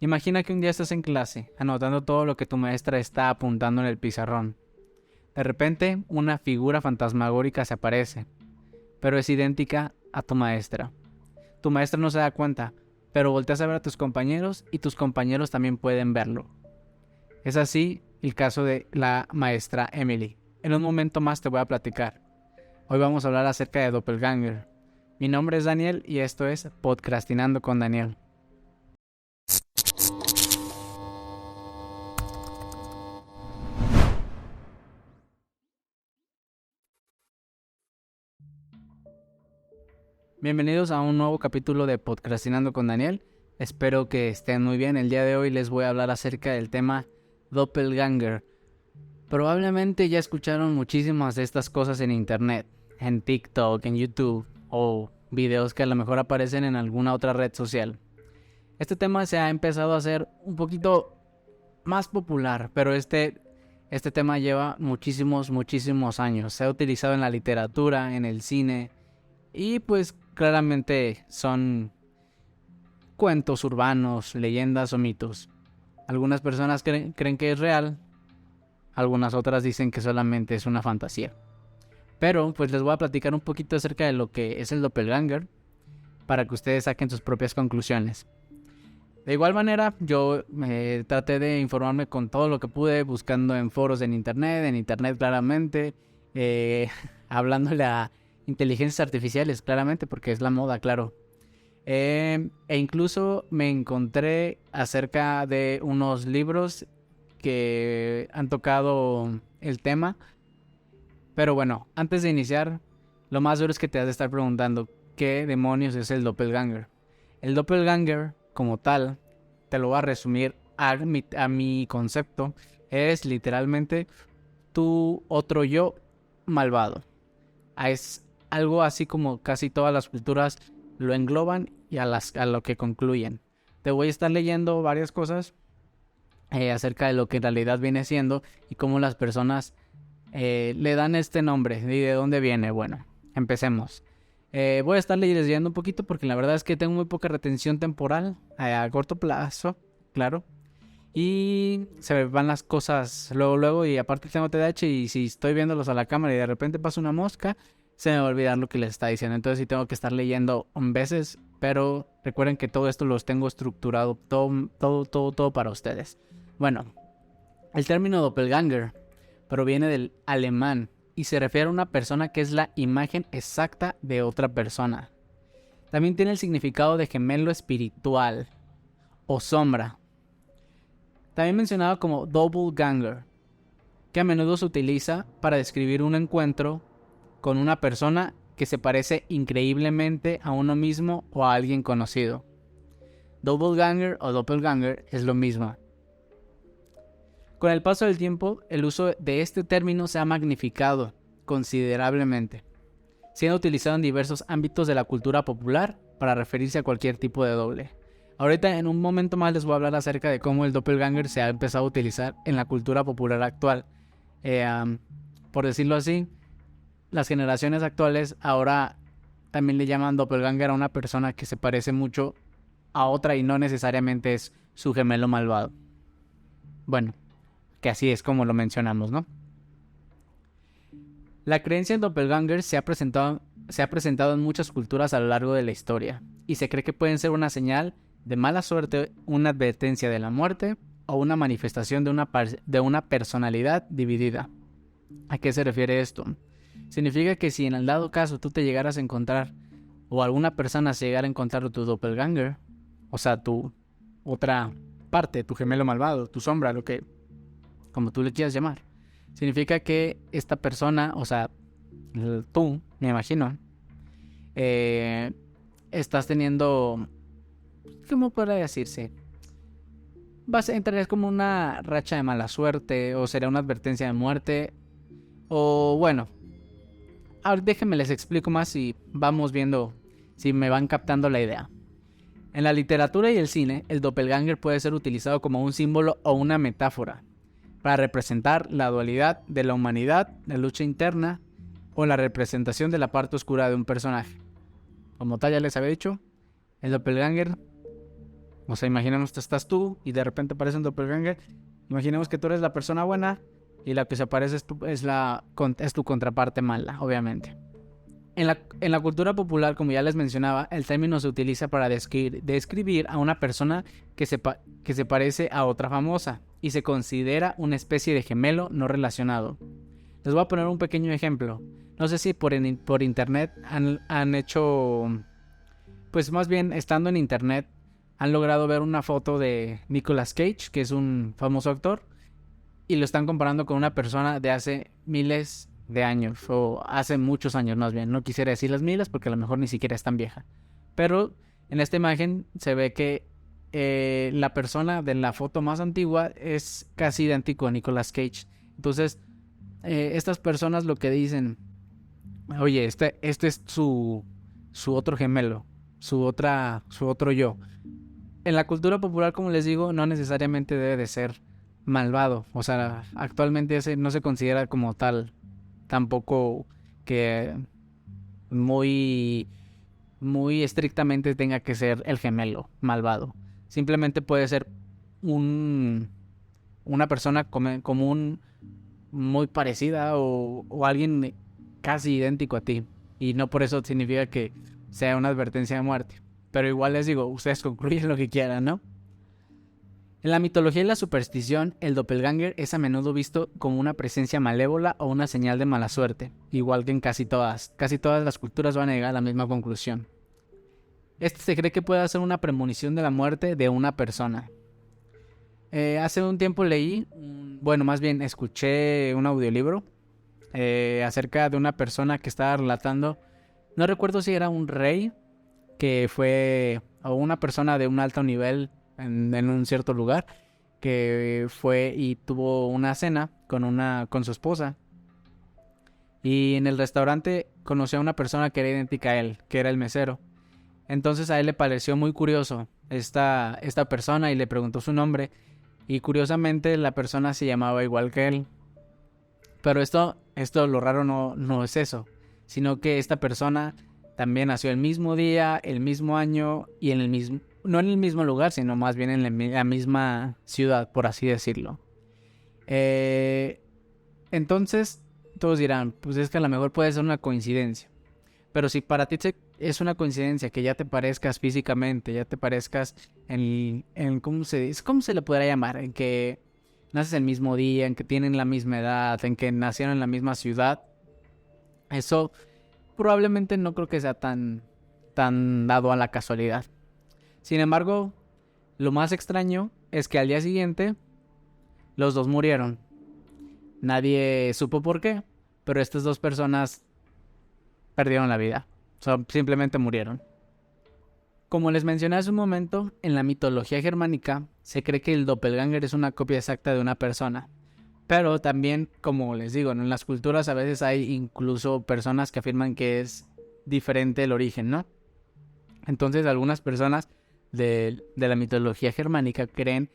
Imagina que un día estás en clase, anotando todo lo que tu maestra está apuntando en el pizarrón. De repente, una figura fantasmagórica se aparece, pero es idéntica a tu maestra. Tu maestra no se da cuenta, pero volteas a ver a tus compañeros y tus compañeros también pueden verlo. Es así el caso de la maestra Emily. En un momento más te voy a platicar. Hoy vamos a hablar acerca de Doppelganger. Mi nombre es Daniel y esto es Podcastinando con Daniel. Bienvenidos a un nuevo capítulo de Podcastinando con Daniel. Espero que estén muy bien. El día de hoy les voy a hablar acerca del tema Doppelganger. Probablemente ya escucharon muchísimas de estas cosas en internet, en TikTok, en YouTube o videos que a lo mejor aparecen en alguna otra red social. Este tema se ha empezado a hacer un poquito más popular, pero este tema lleva muchísimos años. Se ha utilizado en la literatura, en el cine y pues claramente son cuentos urbanos, leyendas o mitos. Algunas personas creen que es real, algunas otras dicen que solamente es una fantasía. Pero pues les voy a platicar un poquito acerca de lo que es el doppelganger para que ustedes saquen sus propias conclusiones. De igual manera, yo traté de informarme con todo lo que pude, buscando en foros en internet claramente, hablándole a inteligencias artificiales claramente, porque es la moda, claro. E incluso me encontré acerca de unos libros que han tocado el tema. Pero bueno, antes de iniciar, lo más duro es que te has de estar preguntando ¿qué demonios es el doppelganger? El doppelganger, como tal, te lo voy a resumir a mi concepto, es literalmente tu otro yo malvado. Es algo así como casi todas las culturas lo engloban y a lo que concluyen. Te voy a estar leyendo varias cosas acerca de lo que en realidad viene siendo y cómo las personas le dan este nombre y de dónde viene. Bueno, empecemos. Voy a estar leyendo un poquito porque la verdad es que tengo muy poca retención temporal a corto plazo, claro. Y se me van las cosas luego y aparte tengo TDAH y si estoy viéndolos a la cámara y de repente pasa una mosca, se me va a olvidar lo que les está diciendo. Entonces sí tengo que estar leyendo veces, pero recuerden que todo esto los tengo estructurado, todo para ustedes. Bueno, el término doppelganger proviene del alemán y se refiere a una persona que es la imagen exacta de otra persona. También tiene el significado de gemelo espiritual o sombra. También mencionado como doppelganger, que a menudo se utiliza para describir un encuentro con una persona que se parece increíblemente a uno mismo o a alguien conocido. Doppelganger o doppelganger es lo mismo. Con el paso del tiempo, el uso de este término se ha magnificado considerablemente, siendo utilizado en diversos ámbitos de la cultura popular para referirse a cualquier tipo de doble. Ahorita en un momento más les voy a hablar acerca de cómo el doppelganger se ha empezado a utilizar en la cultura popular actual. Por decirlo así, las generaciones actuales ahora también le llaman doppelganger a una persona que se parece mucho a otra y no necesariamente es su gemelo malvado. Bueno, que así es como lo mencionamos, ¿no? La creencia en doppelganger se ha presentado en muchas culturas a lo largo de la historia y se cree que pueden ser una señal de mala suerte, una advertencia de la muerte o una manifestación de una personalidad dividida. ¿A qué se refiere esto? Significa que si en el dado caso tú te llegaras a encontrar o alguna persona se llegara a encontrar tu doppelganger, o sea, tu otra parte, tu gemelo malvado, tu sombra, lo que como tú le quieras llamar, significa que esta persona, o sea, tú, me imagino, estás teniendo, ¿cómo podría decirse? Vas a entrar como una racha de mala suerte, o será una advertencia de muerte, o bueno, ahora déjenme les explico más y vamos viendo si me van captando la idea. En la literatura y el cine, el doppelganger puede ser utilizado como un símbolo o una metáfora para representar la dualidad de la humanidad, la lucha interna o la representación de la parte oscura de un personaje. Como tal ya les había dicho, el doppelganger O sea, imaginemos que estás tú y de repente aparece un doppelganger. Imaginemos que tú eres la persona buena y la que se aparece es tu contraparte mala, obviamente. En la cultura popular, como ya les mencionaba, el término se utiliza para describir a una persona que se parece a otra famosa y se considera una especie de gemelo no relacionado. Les voy a poner un pequeño ejemplo. No sé si por internet han hecho, pues más bien estando en internet, han logrado ver una foto de Nicolas Cage, que es un famoso actor, y lo están comparando con una persona de hace miles de años, o hace muchos años más bien. No quisiera decir las miles porque a lo mejor ni siquiera es tan vieja. Pero en esta imagen se ve que la persona de la foto más antigua es casi idéntico a Nicolas Cage. Entonces, estas personas lo que dicen, oye, este es su otro gemelo, su otro yo. En la cultura popular, como les digo, no necesariamente debe de ser malvado. O sea, actualmente ese no se considera como tal. Tampoco que muy, muy estrictamente tenga que ser el gemelo malvado. Simplemente puede ser una persona común muy parecida o alguien casi idéntico a ti. Y no por eso significa que sea una advertencia de muerte. Pero igual les digo, ustedes concluyen lo que quieran, ¿no? En la mitología y la superstición, el doppelganger es a menudo visto como una presencia malévola o una señal de mala suerte, igual que en casi todas las culturas van a llegar a la misma conclusión. Este se cree que puede ser una premonición de la muerte de una persona. Hace un tiempo más bien escuché un audiolibro acerca de una persona que estaba relatando, no recuerdo si era un rey que fue, o una persona de un alto nivel en un cierto lugar, que fue y tuvo una cena con su esposa. Y en el restaurante conoció a una persona que era idéntica a él, que era el mesero. Entonces a él le pareció muy curioso esta persona y le preguntó su nombre. Y curiosamente la persona se llamaba igual que él. Pero esto lo raro no es eso, sino que esta persona también nació el mismo día, el mismo año y no en el mismo lugar, sino más bien en la misma ciudad, por así decirlo. Entonces, todos dirán, pues es que a lo mejor puede ser una coincidencia. Pero si para ti es una coincidencia que ya te parezcas físicamente, ya te parezcas en ¿cómo se le podrá llamar? En que naces el mismo día, en que tienen la misma edad, en que nacieron en la misma ciudad. Eso probablemente no creo que sea tan dado a la casualidad. Sin embargo, lo más extraño es que al día siguiente los dos murieron. Nadie supo por qué, pero estas dos personas perdieron la vida. O sea, simplemente murieron. Como les mencioné hace un momento, en la mitología germánica se cree que el doppelganger es una copia exacta de una persona. Pero también, como les digo, en las culturas a veces hay incluso personas que afirman que es diferente el origen, ¿no? Entonces algunas personas de la mitología germánica creen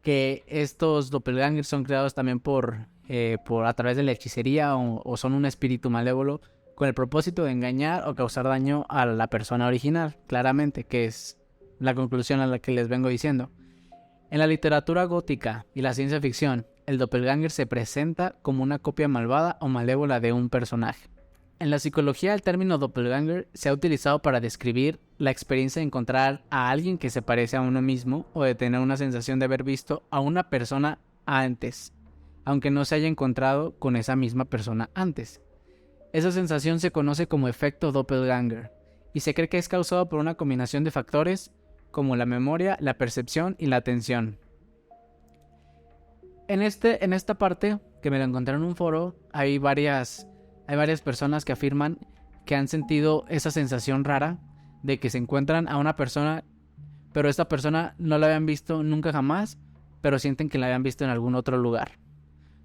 que estos doppelgangers son creados también por a través de la hechicería o son un espíritu malévolo con el propósito de engañar o causar daño a la persona original, claramente, que es la conclusión a la que les vengo diciendo. En la literatura gótica y la ciencia ficción, el doppelganger se presenta como una copia malvada o malévola de un personaje. En la psicología, el término doppelganger se ha utilizado para describir la experiencia de encontrar a alguien que se parece a uno mismo o de tener una sensación de haber visto a una persona antes, aunque no se haya encontrado con esa misma persona antes. Esa sensación se conoce como efecto doppelganger y se cree que es causado por una combinación de factores como la memoria, la percepción y la atención. En esta parte, que me lo encontré en un foro, hay varias personas que afirman que han sentido esa sensación rara de que se encuentran a una persona, pero esta persona no la habían visto nunca jamás, pero sienten que la habían visto en algún otro lugar.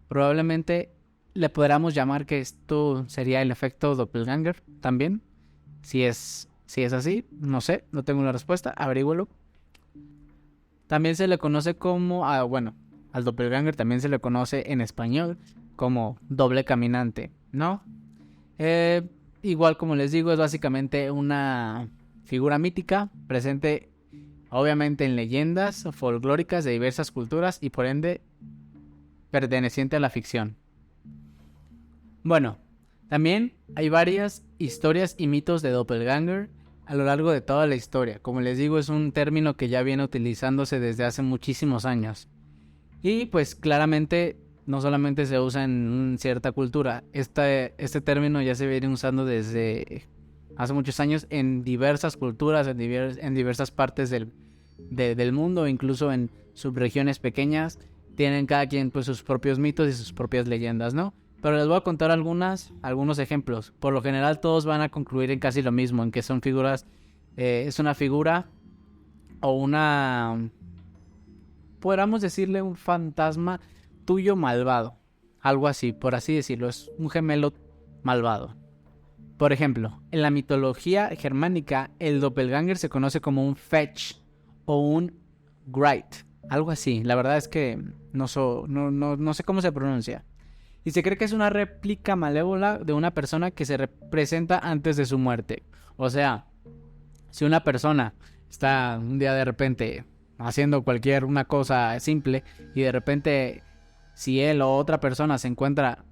Probablemente le podríamos llamar que esto sería el efecto doppelganger también. Si es así, no sé, no tengo una respuesta, averígüelo. También se le conoce como, al doppelganger también se le conoce en español como doble caminante, ¿no? Igual como les digo, es básicamente una figura mítica presente obviamente en leyendas folclóricas de diversas culturas y por ende perteneciente a la ficción. Bueno, también hay varias historias y mitos de doppelganger a lo largo de toda la historia. Como les digo, es un término que ya viene utilizándose desde hace muchísimos años. Y pues claramente no solamente se usa en cierta cultura. Este término ya se viene usando desde hace muchos años en diversas culturas, en diversas partes del mundo, incluso en subregiones pequeñas. Tienen cada quien pues sus propios mitos y sus propias leyendas, ¿no? Pero les voy a contar algunos ejemplos. Por lo general todos van a concluir en casi lo mismo, en que son figuras, es una figura o una, podríamos decirle un fantasma tuyo malvado. Algo así, por así decirlo, es un gemelo malvado. Por ejemplo, en la mitología germánica, el doppelganger se conoce como un fetch o un greit. Algo así, la verdad es que no sé cómo se pronuncia. Y se cree que es una réplica malévola de una persona que se representa antes de su muerte. O sea, si una persona está un día de repente haciendo una cosa simple y de repente si él o otra persona se encuentra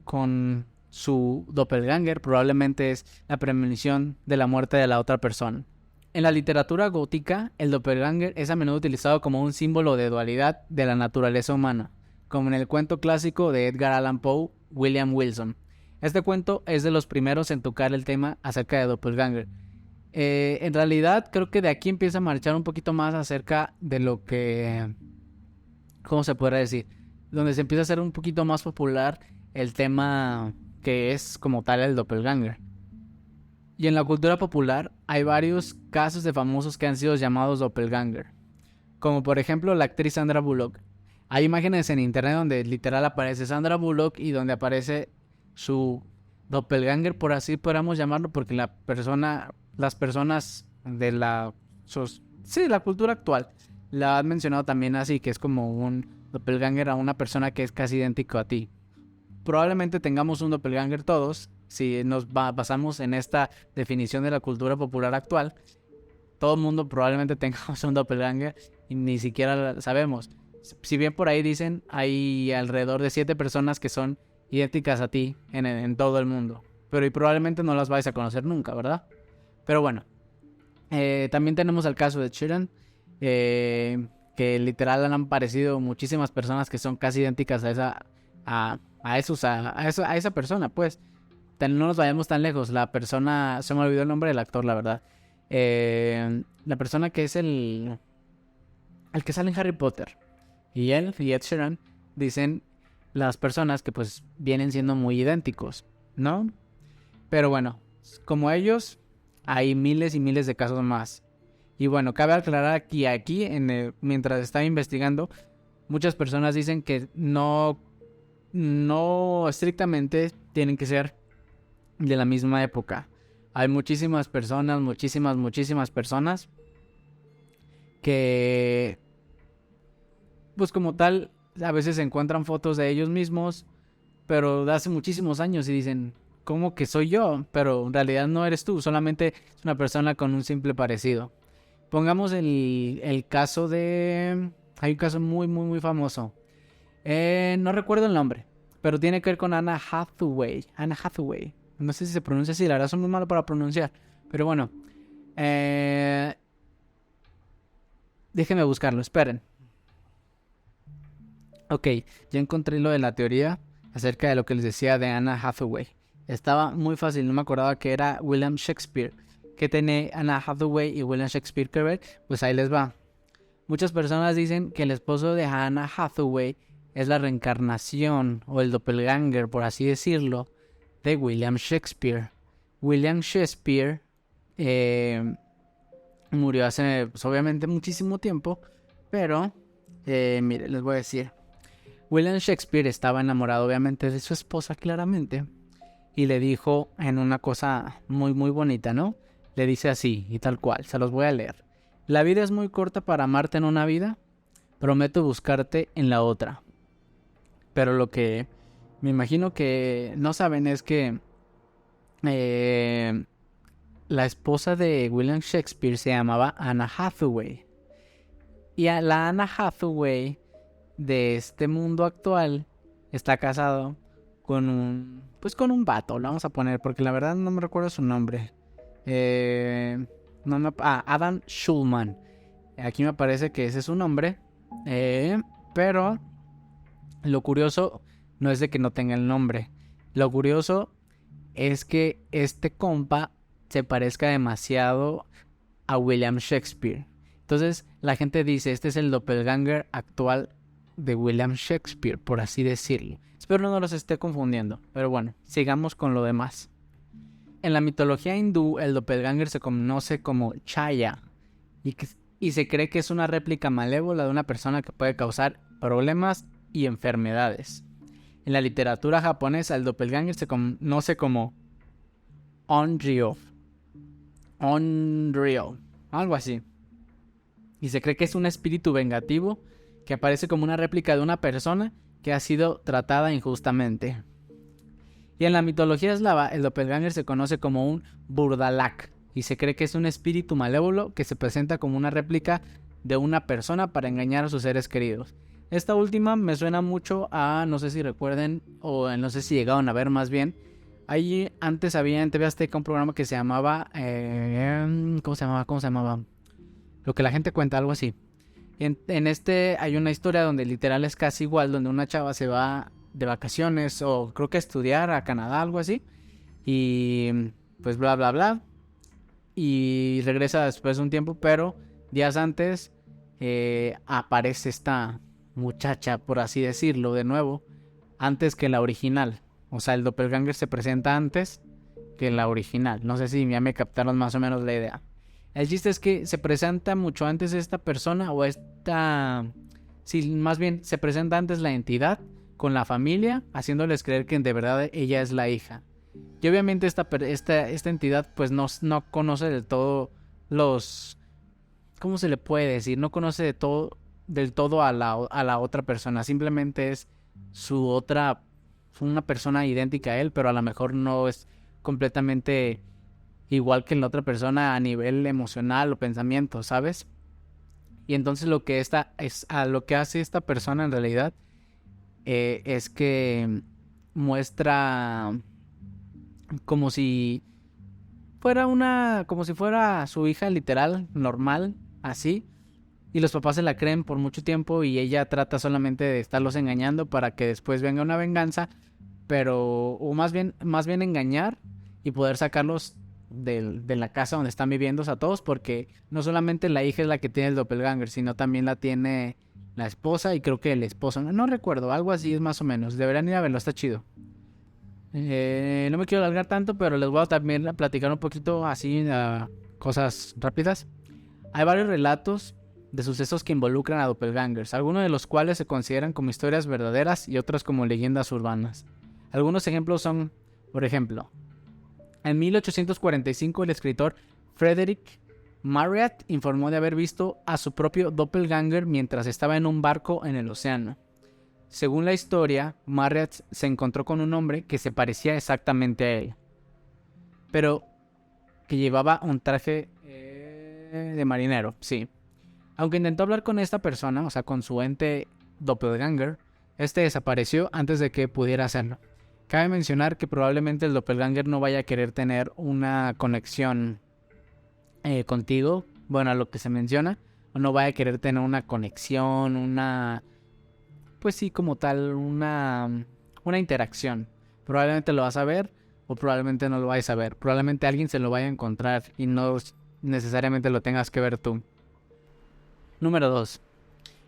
con su doppelganger, probablemente es la premonición de la muerte de la otra persona. En la literatura gótica, el doppelganger es a menudo utilizado como un símbolo de dualidad de la naturaleza humana, como en el cuento clásico de Edgar Allan Poe, William Wilson. Este cuento es de los primeros en tocar el tema acerca de doppelganger. En realidad creo que de aquí empieza a marchar un poquito más acerca de lo que, ¿cómo se podrá decir? Donde se empieza a hacer un poquito más popular el tema que es como tal el doppelganger. Y en la cultura popular hay varios casos de famosos que han sido llamados doppelganger, como por ejemplo la actriz Sandra Bullock. Hay imágenes en internet donde literal aparece Sandra Bullock y donde aparece su doppelganger, por así podamos llamarlo, porque las personas de la cultura actual la han mencionado también así, que es como un doppelganger a una persona que es casi idéntico a ti. Probablemente tengamos un doppelganger todos, si nos basamos en esta definición de la cultura popular actual. Todo el mundo probablemente tengamos un doppelganger y ni siquiera sabemos. Si bien por ahí dicen, hay alrededor de 7 personas que son idénticas a ti en todo el mundo. Pero y probablemente no las vais a conocer nunca, ¿verdad? Pero bueno, también tenemos el caso de Sheeran, que literal han aparecido muchísimas personas que son casi idénticas a esa persona, pues. No nos vayamos tan lejos. La persona, se me olvidó el nombre del actor, la verdad. La persona que es el que sale en Harry Potter. Y él y Ed Sheeran dicen las personas que pues vienen siendo muy idénticos, ¿no? Pero bueno, como ellos, hay miles y miles de casos más. Y bueno, cabe aclarar que aquí mientras estaba investigando, muchas personas dicen que no estrictamente tienen que ser de la misma época. Hay muchísimas personas que pues como tal a veces encuentran fotos de ellos mismos, pero de hace muchísimos años y dicen, ¿cómo que soy yo? Pero en realidad no eres tú, solamente es una persona con un simple parecido. Pongamos el caso de... Hay un caso muy, muy, muy famoso. No recuerdo el nombre, pero tiene que ver con Anna Hathaway. No sé si se pronuncia así, la verdad soy muy malo para pronunciar. Pero bueno. Déjenme buscarlo, esperen. Ok, ya encontré lo de la teoría acerca de lo que les decía de Anna Hathaway. Estaba muy fácil, no me acordaba que era William Shakespeare. ¿Qué tiene Anna Hathaway y William Shakespeare que ver? Pues ahí les va. Muchas personas dicen que el esposo de Anna Hathaway es la reencarnación o el doppelganger, por así decirlo, de William Shakespeare. William Shakespeare murió hace, pues, obviamente muchísimo tiempo, pero mire, les voy a decir. William Shakespeare estaba enamorado obviamente de su esposa claramente y le dijo en una cosa muy muy bonita, ¿no? Le dice así y tal cual, se los voy a leer. La vida es muy corta para amarte en una vida, prometo buscarte en la otra. Pero lo que me imagino que no saben es que la esposa de William Shakespeare se llamaba Anna Hathaway. Y a la Anna Hathaway de este mundo actual está casado con un vato, lo vamos a poner, porque la verdad no me recuerdo su nombre. Adam Schulman. Aquí me parece que ese es su nombre. Pero lo curioso no es de que no tenga el nombre. Lo curioso es que este compa se parezca demasiado a William Shakespeare. Entonces la gente dice, este es el doppelganger actual de William Shakespeare, por así decirlo. Espero no los esté confundiendo, pero bueno, sigamos con lo demás. En la mitología hindú, el doppelganger se conoce como Chaya y se cree que es una réplica malévola de una persona que puede causar problemas y enfermedades. En la literatura japonesa, el doppelganger se conoce como Onryo, algo así. Y se cree que es un espíritu vengativo que aparece como una réplica de una persona que ha sido tratada injustamente. Y en la mitología eslava, el doppelganger se conoce como un burdalak y se cree que es un espíritu malévolo que se presenta como una réplica de una persona para engañar a sus seres queridos. Esta última me suena mucho a, no sé si recuerden, o no sé si llegaron a ver más bien. Ahí antes había en TV Azteca un programa que se llamaba... ¿Cómo se llamaba? Lo que la gente cuenta, algo así. En este hay una historia donde literal es casi igual, donde una chava se va de vacaciones o creo que a estudiar a Canadá, algo así. Y pues bla bla bla. Y regresa después de un tiempo, pero días antes aparece esta muchacha, por así decirlo, de nuevo, antes que la original. O sea, el doppelganger se presenta antes que la original. No sé si ya me captaron más o menos la idea. El chiste es que se presenta mucho antes esta persona o esta... Sí, más bien se presenta antes la entidad con la familia, haciéndoles creer que de verdad ella es la hija. Y obviamente esta entidad pues no conoce del todo los... ¿Cómo se le puede decir? No conoce del todo a la otra persona. Simplemente es una persona idéntica a él, pero a lo mejor no es completamente igual que la otra persona a nivel emocional o pensamiento, ¿sabes? Y entonces lo que hace esta persona en realidad es que muestra como si fuera su hija literal, normal, así. Y los papás se la creen por mucho tiempo y ella trata solamente de estarlos engañando para que después venga una venganza, o más bien engañar y poder sacarlos de la casa donde están viviendo a todos, porque no solamente la hija es la que tiene el doppelganger, sino también la tiene la esposa y creo que el esposo, no recuerdo, algo así es más o menos, deberían ir a verlo, está chido. No me quiero alargar tanto, pero les voy a también platicar un poquito así, cosas rápidas. Hay varios relatos de sucesos que involucran a doppelgangers, algunos de los cuales se consideran como historias verdaderas y otros como leyendas urbanas. Algunos ejemplos son, por ejemplo, en 1845 el escritor Frederick Marryat informó de haber visto a su propio doppelganger mientras estaba en un barco en el océano. Según la historia, Marryat se encontró con un hombre que se parecía exactamente a él, pero que llevaba un traje de marinero, sí. Aunque intentó hablar con esta persona, o sea, con su ente doppelganger, este desapareció antes de que pudiera hacerlo. Cabe mencionar que probablemente el doppelganger no vaya a querer tener una conexión contigo, bueno, a lo que se menciona, o no vaya a querer tener una conexión, pues sí, como tal, una interacción. Probablemente lo vas a ver o probablemente no lo vayas a ver. Probablemente alguien se lo vaya a encontrar y no necesariamente lo tengas que ver tú. Número 2.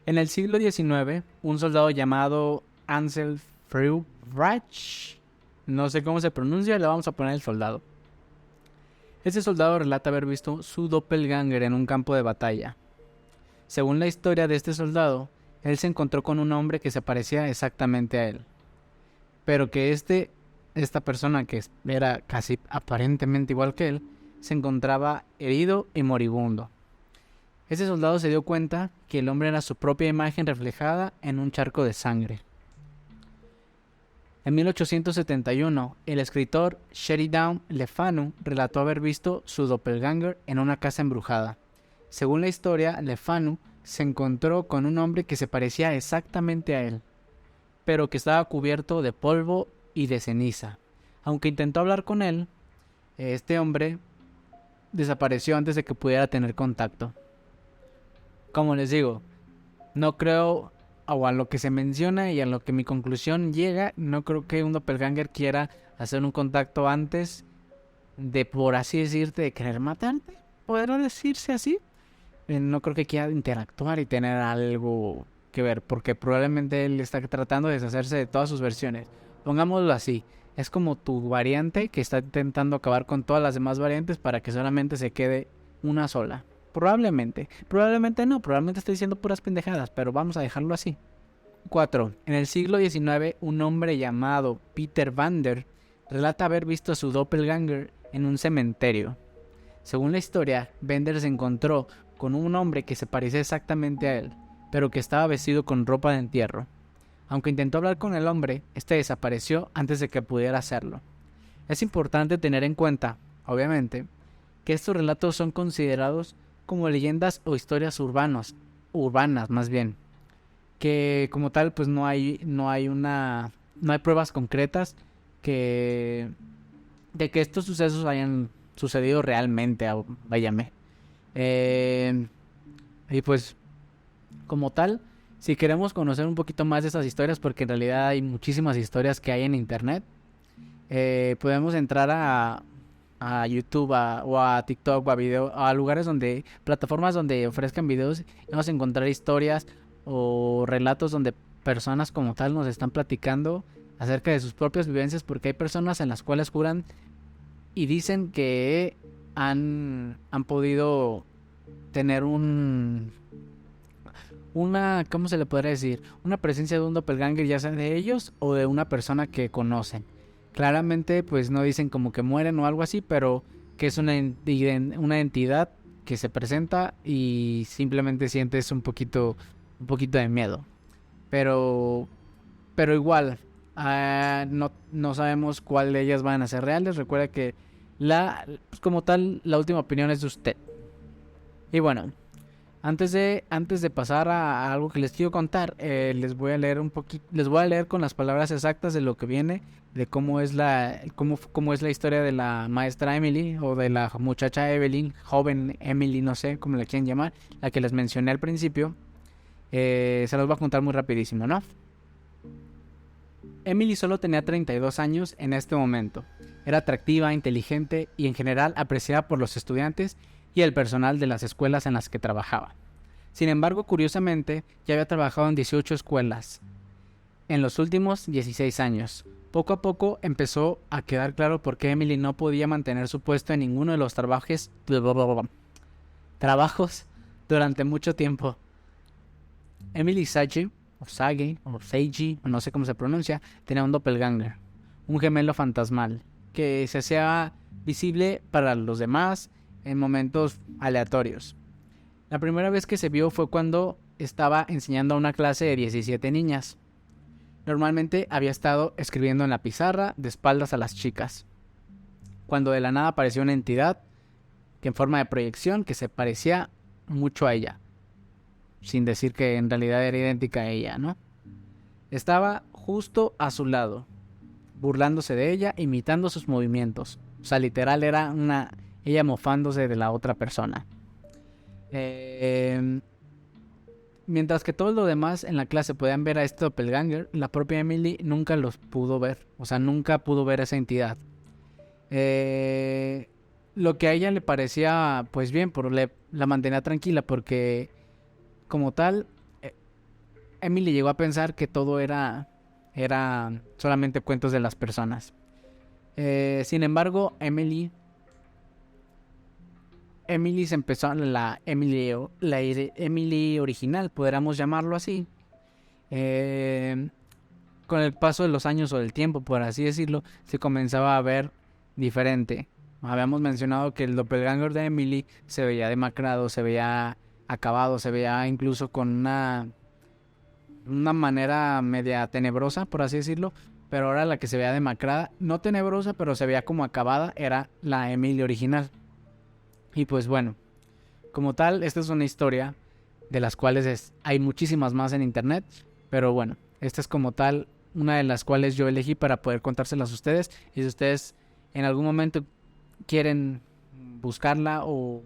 En el siglo XIX, un soldado llamado Ansel Friedrich, no sé cómo se pronuncia, le vamos a poner el soldado. Este soldado relata haber visto su doppelganger en un campo de batalla. Según la historia de este soldado, él se encontró con un hombre que se parecía exactamente a él, pero que esta persona que era casi aparentemente igual que él, se encontraba herido y moribundo. Este soldado se dio cuenta que el hombre era su propia imagen reflejada en un charco de sangre. En 1871, el escritor Sheridan Le Fanu relató haber visto su doppelganger en una casa embrujada. Según la historia, Le Fanu se encontró con un hombre que se parecía exactamente a él, pero que estaba cubierto de polvo y de ceniza. Aunque intentó hablar con él, este hombre desapareció antes de que pudiera tener contacto. Como les digo, no creo, o a lo que se menciona y a lo que mi conclusión llega, no creo que un doppelganger quiera hacer un contacto antes de, por así decirte, de querer matarte. ¿Podrá decirse así? No creo que quiera interactuar y tener algo que ver, porque probablemente él está tratando de deshacerse de todas sus versiones. Pongámoslo así, es como tu variante que está intentando acabar con todas las demás variantes para que solamente se quede una sola. Probablemente no, probablemente estoy diciendo puras pendejadas, pero vamos a dejarlo así. 4. En el siglo XIX, un hombre llamado Peter Vander relata haber visto a su doppelganger en un cementerio. Según la historia, Vander se encontró con un hombre que se parecía exactamente a él, pero que estaba vestido con ropa de entierro. Aunque intentó hablar con el hombre, este desapareció antes de que pudiera hacerlo. Es importante tener en cuenta, obviamente, que estos relatos son considerados como leyendas o historias urbanas más bien, que como tal pues no hay pruebas concretas que de que estos sucesos hayan sucedido realmente, váyame. Y pues como tal, si queremos conocer un poquito más de estas historias, porque en realidad hay muchísimas historias que hay en internet, podemos entrar a YouTube o a TikTok o a lugares donde, plataformas donde ofrezcan videos, y vamos a encontrar historias o relatos donde personas como tal nos están platicando acerca de sus propias vivencias, porque hay personas en las cuales juran y dicen que han podido tener ¿cómo se le podría decir? Una presencia de un doppelganger, ya sea de ellos o de una persona que conocen. Claramente pues no dicen como que mueren o algo así, pero que es una entidad que se presenta y simplemente sientes un poquito de miedo. Pero igual, no sabemos cuál de ellas van a ser reales. Recuerda que pues como tal, la última opinión es de usted. Y bueno, antes de pasar a algo que les quiero contar, les voy a leer con las palabras exactas de lo que viene, de cómo es cómo es la historia de la maestra Emily, o de la muchacha Evelyn, joven Emily, no sé cómo la quieren llamar, la que les mencioné al principio. Se los voy a contar muy rapidísimo, ¿no? Emily solo tenía 32 años en este momento. Era atractiva, inteligente y en general apreciada por los estudiantes y el personal de las escuelas en las que trabajaba. Sin embargo, curiosamente, ya había trabajado en 18 escuelas en los últimos 16 años. Poco a poco empezó a quedar claro por qué Emily no podía mantener su puesto en ninguno de los trabajos durante mucho tiempo. Emily Sage, o Seiji, no sé cómo se pronuncia, tenía un doppelganger, un gemelo fantasmal, que se hacía visible para los demás en momentos aleatorios. La primera vez que se vio fue cuando estaba enseñando a una clase de 17 niñas. Normalmente había estado escribiendo en la pizarra de espaldas a las chicas, cuando de la nada apareció una entidad que en forma de proyección que se parecía mucho a ella, sin decir que en realidad era idéntica a ella, ¿no? Estaba justo a su lado, burlándose de ella, imitando sus movimientos. O sea, literal era ella mofándose de la otra persona. Mientras que todo lo demás en la clase podían ver a este doppelganger, la propia Emily nunca los pudo ver. O sea, nunca pudo ver a esa entidad. Lo que a ella le parecía, pues bien, la mantenía tranquila porque, como tal, Emily llegó a pensar que todo era solamente cuentos de las personas. Sin embargo, Emily se empezó la Emily original, podríamos llamarlo así. Con el paso de los años o del tiempo, por así decirlo, se comenzaba a ver diferente. Habíamos mencionado que el doppelganger de Emily se veía demacrado, se veía acabado, se veía incluso con una manera media tenebrosa, por así decirlo. Pero ahora la que se veía demacrada, no tenebrosa, pero se veía como acabada, era la Emily original. Y pues bueno, como tal, esta es una historia de las cuales hay muchísimas más en internet, pero bueno, esta es como tal una de las cuales yo elegí para poder contárselas a ustedes. Y si ustedes en algún momento quieren buscarla o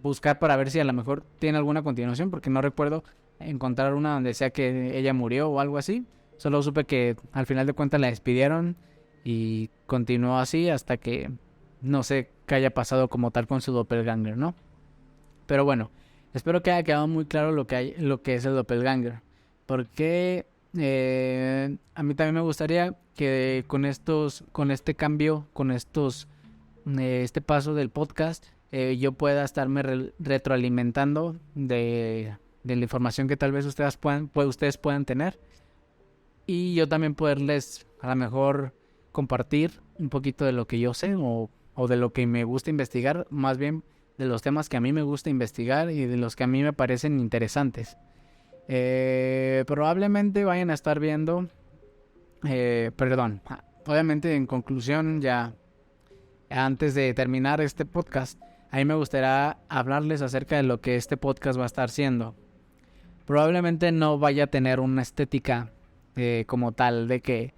buscar para ver si a lo mejor tiene alguna continuación, porque no recuerdo encontrar una donde sea que ella murió o algo así. Solo supe que al final de cuentas la despidieron y continuó así hasta que no sé qué haya pasado como tal con su doppelganger, ¿no? Pero bueno, espero que haya quedado muy claro lo que es el doppelganger. Porque a mí también me gustaría que con este cambio, este paso del podcast, yo pueda estarme retroalimentando de la información que tal vez ustedes puedan tener. Y yo también poderles a lo mejor compartir un poquito de lo que yo sé o de lo que me gusta investigar, más bien de los temas que a mí me gusta investigar y de los que a mí me parecen interesantes. Probablemente vayan a estar viendo, obviamente en conclusión, ya antes de terminar este podcast, a mí me gustaría hablarles acerca de lo que este podcast va a estar siendo. Probablemente no vaya a tener una estética como tal de que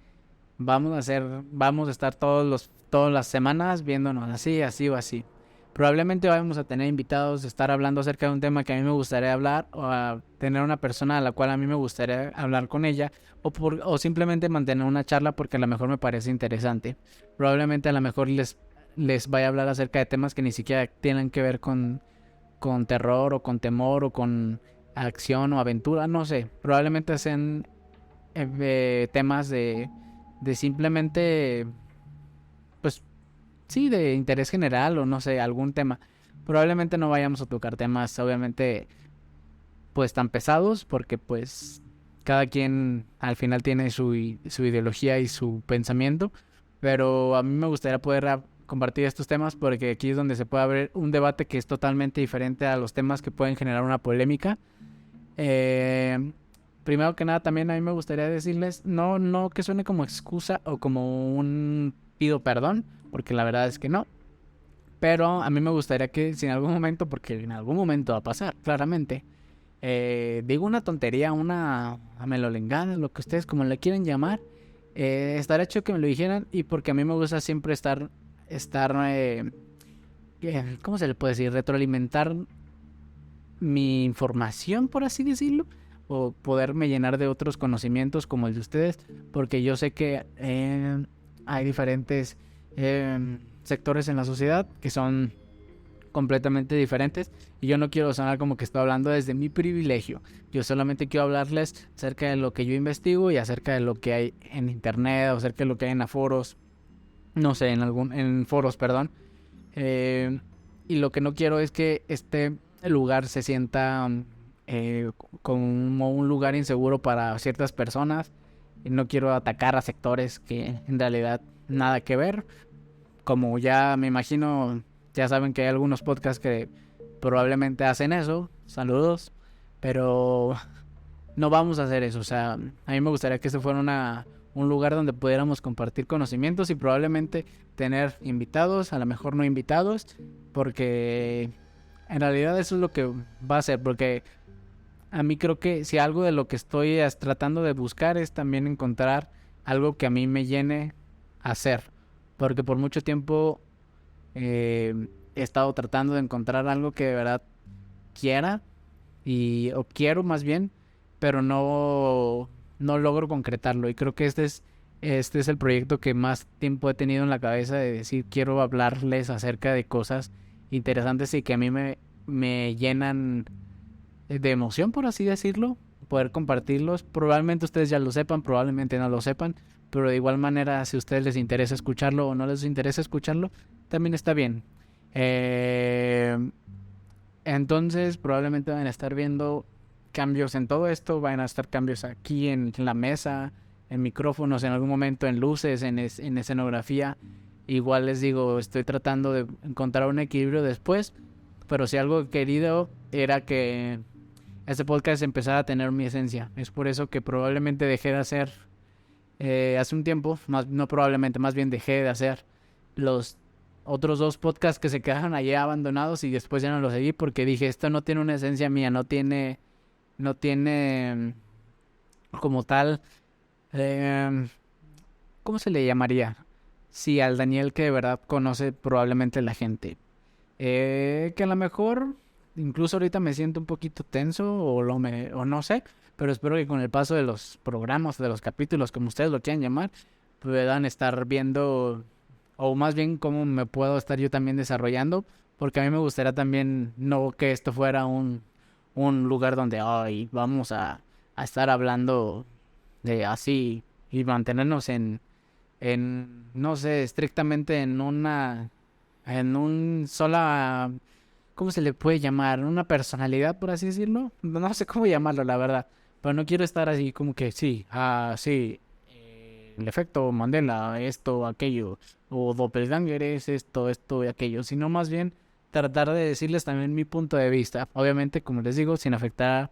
vamos a estar todas las semanas viéndonos así o así. Probablemente vamos a tener invitados, estar hablando acerca de un tema que a mí me gustaría hablar, o a tener una persona a la cual a mí me gustaría hablar con ella, o simplemente mantener una charla porque a lo mejor me parece interesante. Probablemente a lo mejor les vaya a hablar acerca de temas que ni siquiera tienen que ver con terror o con temor o con acción o aventura, no sé. Probablemente sean temas de simplemente, pues sí, de interés general o no sé, algún tema. Probablemente no vayamos a tocar temas, obviamente, pues tan pesados, porque pues cada quien al final tiene su ideología y su pensamiento. Pero a mí me gustaría poder compartir estos temas porque aquí es donde se puede abrir un debate que es totalmente diferente a los temas que pueden generar una polémica. Primero que nada, también a mí me gustaría decirles, no que suene como excusa o como un pido perdón, porque la verdad es que no. Pero a mí me gustaría que si en algún momento, porque en algún momento va a pasar, claramente, digo una tontería, una melolengada, lo que ustedes como le quieren llamar, estaría chido que me lo dijeran. Y porque a mí me gusta siempre estar ¿cómo se le puede decir? Retroalimentar mi información, por así decirlo, o poderme llenar de otros conocimientos como el de ustedes, porque yo sé que hay diferentes sectores en la sociedad que son completamente diferentes y yo no quiero sonar como que estoy hablando desde mi privilegio. Yo solamente quiero hablarles acerca de lo que yo investigo y acerca de lo que hay en internet, o acerca de lo que hay en foros, no sé, en foros, perdón. Y lo que no quiero es que este lugar se sienta como un lugar inseguro para ciertas personas. Y no quiero atacar a sectores que en realidad nada que ver. Como ya me imagino, ya saben que hay algunos podcasts que probablemente hacen eso. Saludos. Pero no vamos a hacer eso. O sea, a mí me gustaría que esto fuera un lugar donde pudiéramos compartir conocimientos y probablemente tener invitados, a lo mejor no invitados, porque en realidad eso es lo que va a ser. Porque a mí creo que si algo de lo que estoy tratando de buscar es también encontrar algo que a mí me llene a hacer. Porque por mucho tiempo he estado tratando de encontrar algo que de verdad quiera, o quiero más bien, pero no logro concretarlo. Y creo que este es el proyecto que más tiempo he tenido en la cabeza, de decir, quiero hablarles acerca de cosas interesantes y que a mí me llenan de emoción, por así decirlo, poder compartirlos. Probablemente ustedes ya lo sepan, probablemente no lo sepan, pero de igual manera, si a ustedes les interesa escucharlo o no les interesa escucharlo, también está bien. Entonces probablemente van a estar viendo cambios en todo esto, van a estar cambios aquí en la mesa, en micrófonos, en algún momento en luces, en escenografía. Igual les digo, estoy tratando de encontrar un equilibrio después, pero si algo querido era que este podcast empezara a tener mi esencia. Es por eso que probablemente dejé de hacer hace un tiempo, no probablemente, más bien dejé de hacer los otros 2 podcasts que se quedaron allí abandonados y después ya no los seguí porque dije, esto no tiene una esencia mía, no tiene como tal, eh, ¿cómo se le llamaría? Sí, al Daniel que de verdad conoce probablemente la gente. Que a lo mejor, incluso ahorita me siento un poquito tenso o no sé, pero espero que con el paso de los programas, de los capítulos, como ustedes lo quieran llamar, puedan estar viendo, o más bien cómo me puedo estar yo también desarrollando, porque a mí me gustaría también no que esto fuera un lugar donde ay, vamos a estar hablando de así y mantenernos no sé, estrictamente en un sola, ¿cómo se le puede llamar? Una personalidad, por así decirlo. No sé cómo llamarlo, la verdad. Pero no quiero estar así como que sí, el efecto Mandela, esto, aquello, o Doppelganger es esto y aquello, sino más bien tratar de decirles también mi punto de vista. Obviamente, como les digo, sin afectar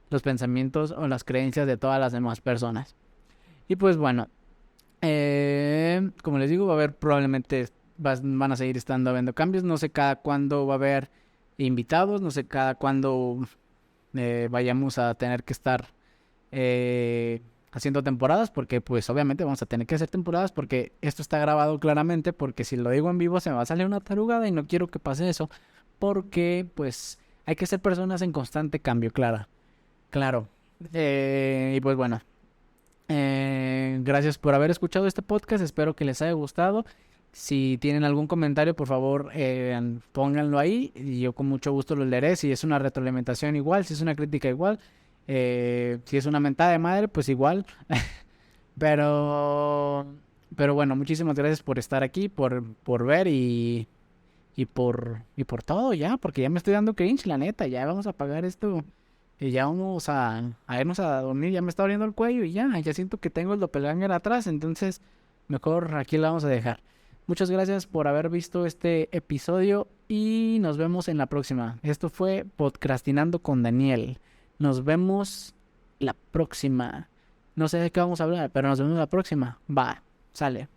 los pensamientos o las creencias de todas las demás personas. Y pues bueno, como les digo, va a haber probablemente van a seguir estando habiendo cambios. No sé cada cuándo va a haber invitados, no sé cada cuándo vayamos a tener que estar haciendo temporadas, porque pues obviamente vamos a tener que hacer temporadas porque esto está grabado claramente, porque si lo digo en vivo se me va a salir una tarugada y no quiero que pase eso, porque pues hay que ser personas en constante cambio, claro. Y pues bueno. Gracias por haber escuchado este podcast, espero que les haya gustado. Si tienen algún comentario, por favor, pónganlo ahí y yo con mucho gusto lo leeré. Si es una retroalimentación igual, si es una crítica igual, si es una mentada de madre, pues igual. Pero, pero bueno, muchísimas gracias por estar aquí, por ver y por todo ya, porque ya me estoy dando cringe, la neta, ya vamos a apagar esto. Y ya vamos a irnos a dormir, ya me está doliendo el cuello y ya siento que tengo el doppelganger atrás, entonces mejor aquí lo vamos a dejar. Muchas gracias por haber visto este episodio y nos vemos en la próxima. Esto fue Podcastinando con Daniel. Nos vemos la próxima. No sé de qué vamos a hablar, pero nos vemos la próxima. Va, sale.